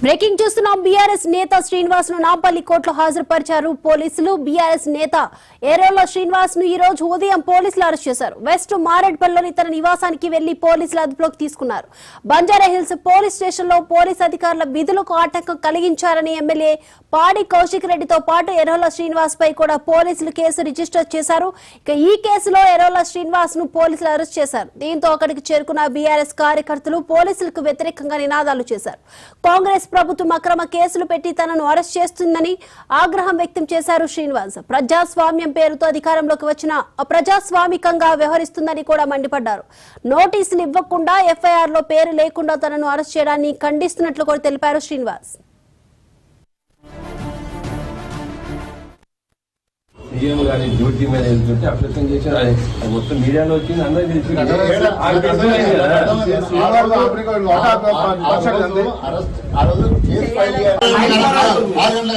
Breaking చూస్తున్నాం. BRS నేత శ్రీనివాస్ ను నాంపల్లి కోర్టులో హాజరుపరిచారు పోలీసులు. బీఆర్ఎస్ నేత ఏరోల శ్రీనివాస్ ను ఈ రోజు ఉదయం పోలీసులు అరెస్ట్ చేశారు. వెస్ట్ మారేడ్పల్లిలోని తన నివాసానికి వెళ్లి పోలీసులు అదుపులోకి తీసుకున్నారు. బంజారా హిల్స్ పోలీస్ స్టేషన్ లో పోలీస్ అధికారుల విధులకు ఆటంకం కలిగించారని ఎమ్మెల్యే పాడి కౌశిక్ రెడ్డితో పాటు ఏరోల శ్రీనివాస్ పై కూడా పోలీసులు కేసు రిజిస్టర్ చేశారు. ఇక ఈ కేసులో ఏరోల శ్రీనివాస్ ను పోలీసులు అరెస్ట్ చేశారు. దీంతో అక్కడికి చేరుకున్న బీఆర్ఎస్ కార్యకర్తలు పోలీసులకు వ్యతిరేకంగా నినాదాలు చేశారు. కాంగ్రెస్ ప్రభుత్వం అక్రమ కేసులు పెట్టి తనను అరెస్ట్ చేస్తుందని ఆగ్రహం వ్యక్తం చేశారు శ్రీనివాస్. ప్రజాస్వామ్యం పేరుతో అధికారంలోకి వచ్చిన అప్రజాస్వామికంగా వ్యవహరిస్తుందని కూడా మండిపడ్డారు. నోటీసులు ఇవ్వకుండా ఎఫ్ఐఆర్ లో పేరు లేకుండా తనను అరెస్ట్ చేయడాన్ని ఖండిస్తున్నట్లు కూడా తెలిపారు శ్రీనివాస్. సీఎం గారి డ్యూటీ మీద వెళ్తుంటే అప్లికేషన్ చేసిన మొత్తం మీడియాలో వచ్చింది, అందరూ తెలిసి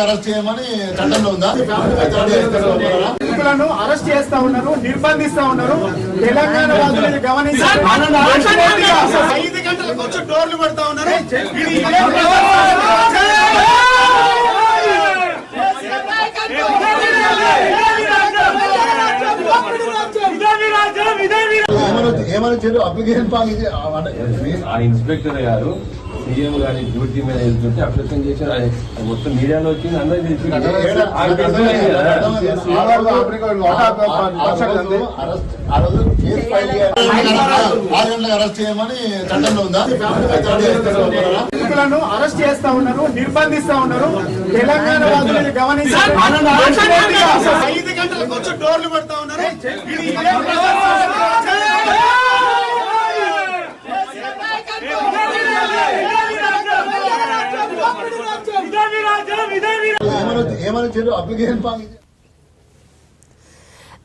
అరెస్ట్ చేయమని చట్టంలో ఉందా? అరెస్ట్ చేస్తా ఉన్నారు, నిర్బంధిస్తా ఉన్నారు. తెలంగాణ వాదులను గమనించాలి. 5 గంటలకు వచ్చి డోర్లు పడతా ఉన్నారు. ఆ ఇన్స్పెక్టర్ గారు సీఎం గారి డ్యూటీ మీద వెళ్తుంటే అప్లికేషన్ చేసిన మొత్తం మీడియాలో వచ్చింది, అందరూ తెలిసి అరెస్ట్ చేయమని చట్టంలో ఉందా? అరెస్ట్ చేస్తా ఉన్నారు, నిర్బంధిస్తా ఉన్నారు. తెలంగాణ వాదులను గమనించాలి. 5 గంటలకు వచ్చి డోర్లు పడతా ఉన్నారు.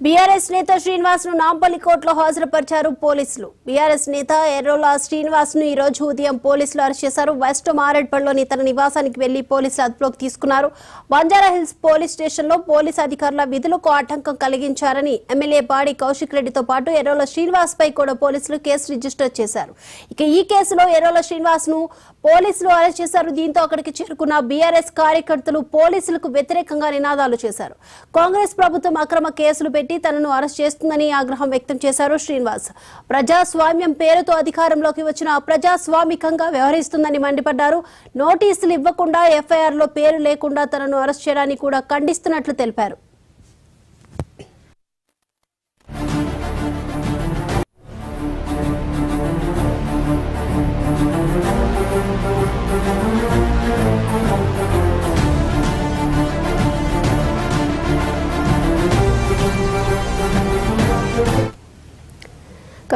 బీఆర్ఎస్ నేత శ్రీనివాస్ ను నాంపల్లి కోర్టులో హాజరుపరిచారు పోలీసులు. బీఆర్ఎస్ నేత ఎర్రోల శ్రీనివాస్ ను ఈ రోజు ఉదయం పోలీసులు అరెస్ట్ చేశారు. వెస్ట్ మారేడ్పల్లిలోని తన నివాసానికి వెళ్లి పోలీసులు అదుపులోకి తీసుకున్నారు. బంజారా హిల్స్ పోలీస్ స్టేషన్ లో పోలీసు అధికారుల విధులకు ఆటంకం కలిగించారని ఎమ్మెల్యే పాడి కౌశిక్ రెడ్డితో పాటు ఎర్రోల శ్రీనివాస్ పై కూడా పోలీసులు కేసు రిజిస్టర్ చేశారు. ఇక ఈ కేసులో ఎర్రోల శ్రీనివాస్ ను పోలీసులు అరెస్ట్ చేశారు. దీంతో అక్కడికి చేరుకున్న బీఆర్ఎస్ కార్యకర్తలు పోలీసులకు వ్యతిరేకంగా నినాదాలు చేశారు. కాంగ్రెస్ ప్రభుత్వం అక్రమ కేసులు పెట్టి తనను అరెస్ట్ చేస్తుందని ఆగ్రహం వ్యక్తం చేశారు శ్రీనివాస్. ప్రజాస్వామ్యం పేరుతో అధికారంలోకి వచ్చిన అప్రజాస్వామికంగా వ్యవహరిస్తుందని మండిపడ్డారు. నోటీసులు ఇవ్వకుండా ఎఫ్ఐఆర్ లో పేరు లేకుండా తనను అరెస్ట్ చేయడాన్ని కూడా ఖండిస్తున్నట్లు తెలిపారు.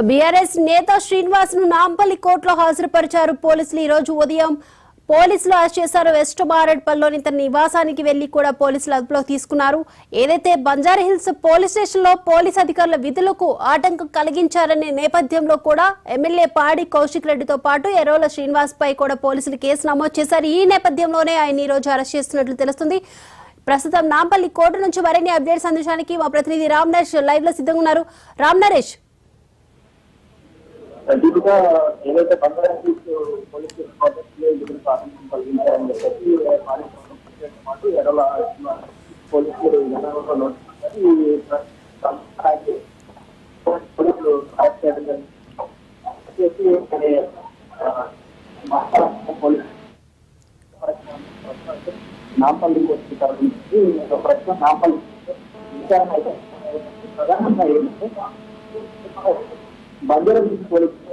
బీఆర్ఎస్ నేత శ్రీనివాస్ ను నాంపల్లి కోర్టులో హాజరుపరిచారు పోలీసులు. ఈ రోజు ఉదయం పోలీసులు అరెస్ట్ చేశారు. వెస్ట్ మారేడ్పల్లిలోని తన నివాసానికి వెళ్లి కూడా పోలీసులు అదుపులోకి తీసుకున్నారు. ఏదైతే బంజారా హిల్స్ పోలీస్ స్టేషన్ లో పోలీస్ అధికారుల విధులకు ఆటంకం కలిగించారనే నేపథ్యంలో కూడా ఎమ్మెల్యే పాడి కౌశిక్ రెడ్డితో పాటు ఎర్రోల శ్రీనివాస్ పై కూడా పోలీసులు కేసు నమోదు చేశారు. ఈ నేపథ్యంలోనే ఆయన ఈ రోజు అరెస్ట్ చేస్తున్నట్లు తెలుస్తుంది. ప్రస్తుతం నాంపల్లి కోర్టు నుంచి మరిన్ని అప్డేట్స్ అందించడానికి మా ప్రతినిధి రామ్ నరేష్ లైవ్ లో సిద్ధంగా ఉన్నారు. రామ్ నరేష్, ఏదైతే బంజారా హిల్స్ పోలీస్ ఆటంకం కలిగించారని చెప్పి పాటు ఎడల పోలీసులు పోలీసులు అరెస్ట్ చేయడం పోలీసు నాంపల్లి కోర్టు తరఫు నుంచి ఒక ప్రశ్న నాంపల్లి విచారణ అయితే ప్రధానంగా ఏంటంటే బంజారా హిల్స్ పోలీసులు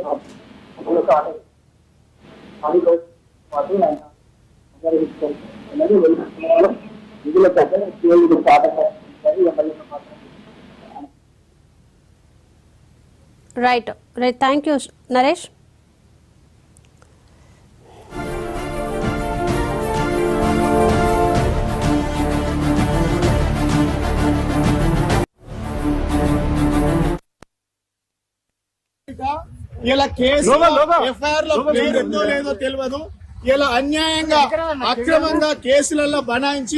right right thank you Naresh. ఇలా కేసు ఎఫ్ఐఆర్ లో పేరుందో లేదో తెలియదు. ఇలా అన్యాయంగా అక్రమంగా కేసులలో బనాయించి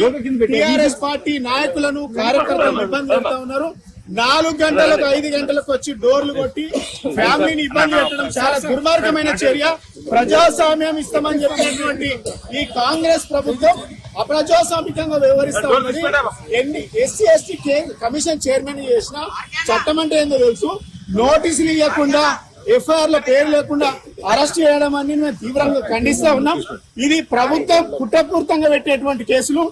టీఆర్ఎస్ పార్టీ నాయకులను కార్యకర్తలను ఇబ్బంది పెడతా ఉన్నారు. 4 గంటలకు 5 గంటలకు వచ్చి డోర్లు కొట్టి ఫ్యామిలీని ఇబ్బంది పెట్టడం చాలా దుర్మార్గమైన చర్య. ప్రజాస్వామ్యం ఇస్తామని చెప్పినటువంటి ఈ కాంగ్రెస్ ప్రభుత్వం అప్రజాస్వామికంగా వ్యవహరిస్తా ఉన్నది. ఎస్సీ ఎస్టీ కమిషన్ చైర్మన్ చేసిన చట్టం అంటే ఏందో తెలుసు. నోటీసులు ఇవ్వకుండా ఎఫ్ఐఆర్ లో పేరు లేకుండా అరెస్ట్ చేయడం అని మేము తీవ్రంగా ఖండిస్తా ఉన్నాం. ఇది ప్రభుత్వం కుట్రపూరితంగా పెట్టేటువంటి కేసులు.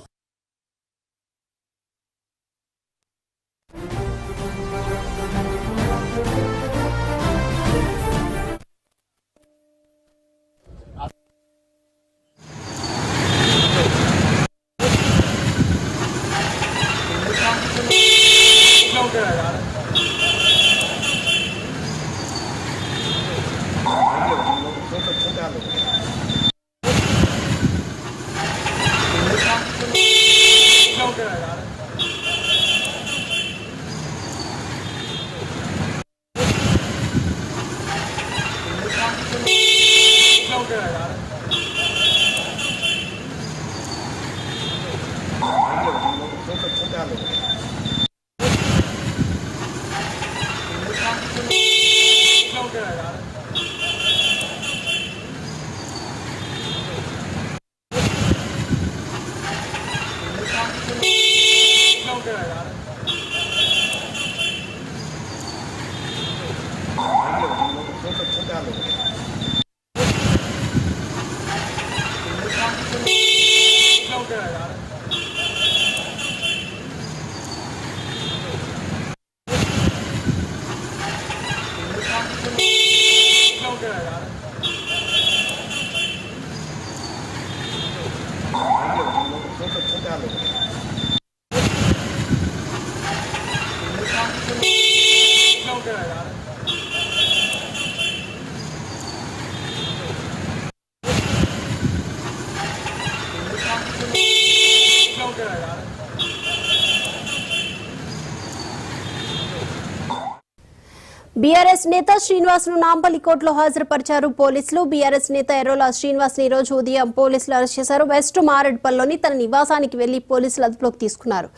బీఆర్ఎస్ నేత శ్రీనివాస్ ను నాంపల్లి కోర్టులో హాజరుపరిచారు పోలీసులు. బీఆర్ఎస్ నేత ఎర్రోల శ్రీనివాస్ ని రోజు ఉదయం పోలీసులు అరెస్ట్ చేశారు. వెస్ట్ మారేడ్పల్లిలోని తన నివాసానికి వెళ్లి పోలీసులు అదుపులోకి తీసుకున్నారు.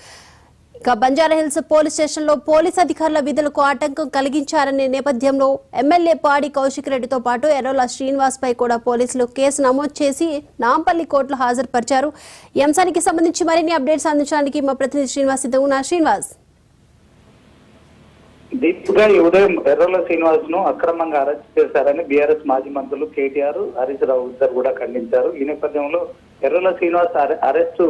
ఇక బంజారాహిల్స్ పోలీస్ స్టేషన్ లో పోలీస్ అధికారుల విధులకు ఆటంకం కలిగించారనే నేపథ్యంలో ఎమ్మెల్యే పాడి కౌశిక్ రెడ్డితో పాటు ఎర్రోల శ్రీనివాస్ పై కూడా పోలీసులు కేసు నమోదు చేసి నాంపల్లి కోర్టులో హాజరుపరిచారు. ఈ అంశానికి సంబంధించి మరిన్ని అప్డేట్స్ అందించడానికి మా ప్రతినిధి శ్రీనివాస్ సిద్ధంగా ఉన్నారు. శ్రీనివాస్, దీపుగా ఈ ఉదయం ఎర్రోల శ్రీనివాస్ ను అక్రమంగా అరెస్ట్ చేశారని బీఆర్ఎస్ మాజీ మంత్రులు కేటీఆర్, హరీష్ రావు ఇద్దరు కూడా ఖండించారు. ఈ నేపథ్యంలో ఎర్రోల శ్రీనివాస్ అరెస్టు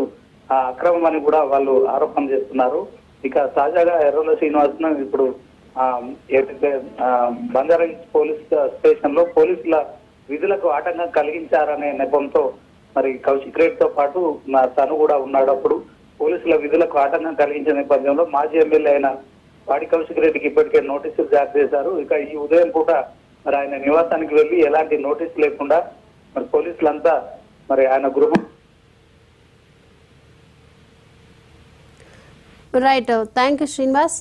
అక్రమం అని కూడా వాళ్ళు ఆరోపణ చేస్తున్నారు. ఇక తాజాగా ఎర్రోల శ్రీనివాస్ ను ఇప్పుడు బంజారాహిల్స్ పోలీస్ స్టేషన్ లో పోలీసుల విధులకు ఆటంకం కలిగించారనే నెపంతో మరి కౌశిక్ రెడ్డితో పాటు తను కూడా ఉన్నాడు. అప్పుడు పోలీసుల విధులకు ఆటంకం కలిగించిన నేపథ్యంలో మాజీ ఎమ్మెల్యే అయిన పాడి కౌశిక్ రెడ్డికి ఇప్పటికే నోటీసులు జారీ చేశారు. ఇక ఈ ఉదయం పూట మరి ఆయన నివాసానికి వెళ్లి ఎలాంటి నోటీసు లేకుండా మరి పోలీసులంతా మరి ఆయన గృహం రైట్. Thank you Srinivas.